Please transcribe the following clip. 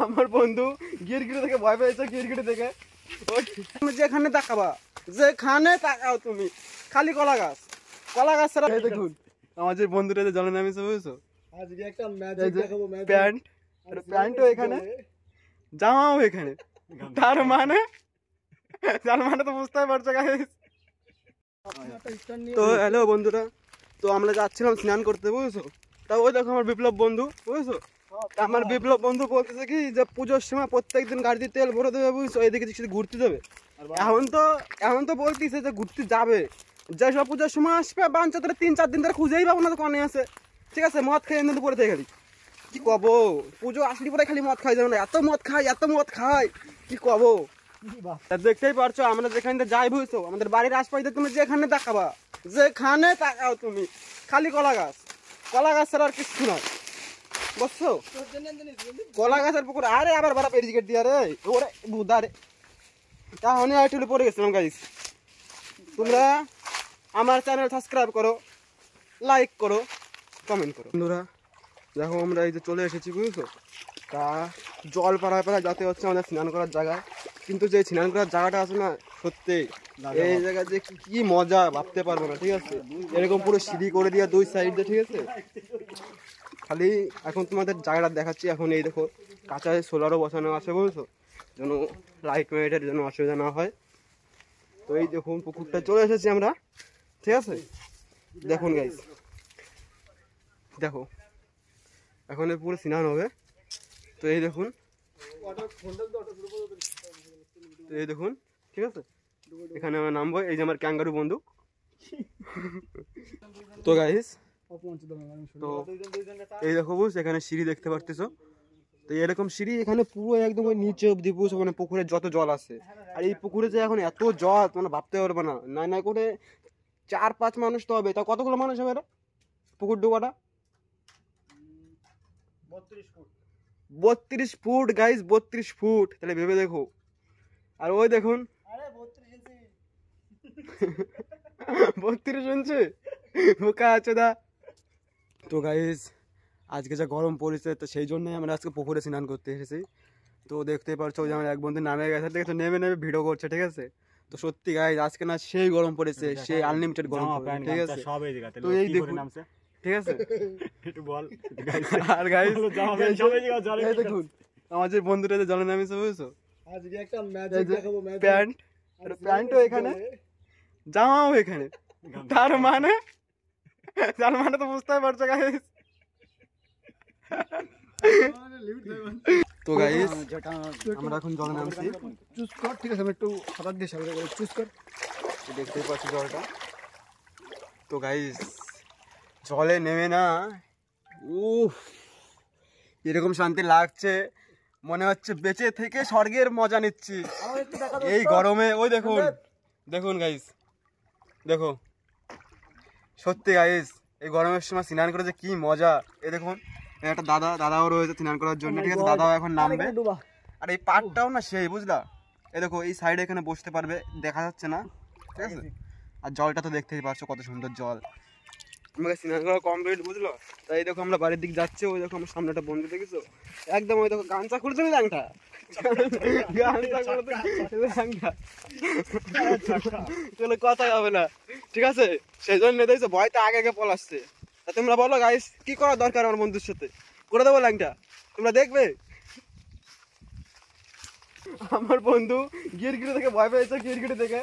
আমার বন্ধু গিরগিটি থেকে ভয় পেয়েছে। গিরগিটি থেকে যেখানে তাকাবা, যেখানে তাকাও তুমি খালি কলা গাছ, কলা গাছ ছাড়া। দেখুন আমার যে বন্ধুটা যে জলে নামিয়েছে, বুঝছো? আজকে একটা ম্যাজিক দেখাবো। প্যান্ট, প্যান্টও এখানে, জামাও এখানে। তার মানে তো বুঝতেই পারছো গাইস। তো হ্যালো বন্ধুরা, তো আমরা যাচ্ছিলাম স্নান করতে, বুঝছো? তা ওই দেখো আমার বিপ্লব বন্ধু, বুঝছো? আমার বিপ্লব বন্ধু বলতেছে কি যে পুজোর সময় প্রত্যেকদিন গাড়িতে তেল ভরে দেবে, বুঝছো? এইদিকে ঘুরতে যাবে। এখন তো বলতেছে যে ঘুরতে যাবে, যেসব পুজোর সময় আসবে বাঞ্চাতে 3-4 দিন ধরে খুঁজেই পাবো না তো কনে আছে। ঠিক আছে, মদ খেয়ে এনে পরে থেকে খালি কি কব, পুজো আসলি পরে খালি মদ খাই, যাবে না এত মদ খাই কি কব। দেখতেই পারছো আমরা যেখানে যাই, বুঝছো? আমাদের বাড়ির আশপাশে তুমি যেখানে তাকাবা, যেখানে তাকাও তুমি খালি কলা গাছ, কলা গাছ ছাড়া আর কিছু নয়, বুঝছো? কলা গাছের পুকুর। আরে আবার বারা পেরিকেট দিয়ে রে ওরে বুদা রে, তাহলে আইটুলে পড়ে গেছিলাম গাইস। তোমরা আমার চ্যানেল সাবস্ক্রাইব করো, লাইক করো, কমেন্ট করো। বন্ধুরা দেখো আমরা এই যে চলে এসেছি, বুঝছো? তা জল পাড়ায় যাতে হচ্ছে আমাদের স্নান করার জায়গায়, কিন্তু যে স্নান করার জায়গাটা আছে না, সত্যি এই জায়গায় যে কি মজা ভাবতে পারবো না। ঠিক আছে, এরকম পুরো সিঁড়ি করে দিয়া 2 সাইড দিয়ে, ঠিক আছে? খালি এখন তোমাদের জায়গাটা দেখাচ্ছি। এখন এই দেখো কাঁচায় সোলারও বসানো আছে, বুঝছো? যেন লাইট মাইটের যেন অসুবিধা না হয়। তো এই দেখুন পুকুরটা চলে এসেছি আমরা, ঠিক আছে? দেখুন গাইস, দেখো এখন পুরো স্নান হবে। তো এই দেখুন, ঠিক আছে? এখানে আমরা নামবো। এই যে আমার ক্যাঙ্গারু বন্ধু। তো গাইস, তো এই দেখো বুঝ, এখানে সিঁড়ি দেখতে পারতেছো। তো এরকম সিঁড়ি এখানে পুরো একদম ওই নিচে অব্দি, বুঝছো? মানে পুকুরে যত জল আছে, আর এই পুকুরে যে এখন এত জল তোমরা ভাবতে পারবে না। না করে 4-5 মানুষ তো হবে। তা কতগুলো মানুষ হবে রে পুকুর ডোবাটা? 32 ফুট গাইস, 32 ফুট। তাহলে ভেবে দেখো। আর ওই দেখুন 32 ইঞ্চি বোকা আছে দা। তো গাইস আজকে যা গরম পড়েছে, তো সেই জন্যই আমরা আজকে পুকুরে স্নান করতে এসেছি। তো দেখতেই পারছো যে আমার এক বন্ধু নামে গেছে, ঠিক আছে? নেমে ভিডিও করছে, ঠিক আছে? তো সত্যি গাইস আজকে না সেই গরম পড়েছে, সেই আনলিমিটেড গরম পড়েছে, ঠিক আছে? তো এই দেখুন, ঠিক আছে? আর গাইস এই দেখুন আমার যে বন্ধুটা যে জলে নামিয়েছে, বুঝছো? আজকে একটা ম্যাজিক দেখাবো। প্যান্ট, প্যান্টও এখানে, জামাও এখানে। তার মানে তো বুঝতেই পারছো গাইস। তো গাইস আমরা এখন জলে নামছি। চুজ কর, ঠিক আছে? আমি একটু হাত দিয়ে সামনে করে চুজ কর। দেখতেই পাচ্ছি জলটা। তো গাইস জলে নেমে না উফ এরকম শান্তি লাগছে, মনে হচ্ছে বেঁচে থেকে স্বর্গের মজা নিচ্ছি এই গরমে। ওই দেখুন গাইস, দেখো সত্যি গাইস এই গরমের সময় স্নান করে যে কি মজা। এই দেখুন একটা দাদাও রয়েছে স্নান করার জন্য, ঠিক আছে? দাদাও এখন নামবে। আর এই পাটটাও না সেই, বুঝলা? এই দেখো এই সাইডে এখানে বসতে পারবে, দেখা যাচ্ছে না, ঠিক আছে? আর জলটা তো দেখতেই পারছো কত সুন্দর জল। আমাকে স্নান করা কমপ্লিট, বুঝলো? তাই এই দেখো আমরা বাড়ির দিকে যাচ্ছি। ওই দেখো আমার সামনে একটা বন্ধু দেখেছো, একদম ওই দেখো গামছা খুলছে না, ল্যাংটা চলো কথাই হবে না, ঠিক আছে? সেই জন্য দেখছো ভয়টা আগে পলাচ্ছে। তা তোমরা বলো গাইস কি করা দরকার আমার বন্ধুর সাথে? করে দেবো ল্যাংটা, তোমরা দেখবে। আমার বন্ধু গিরগিটি থেকে ভয় পেয়েছে, গিরগিটি থেকে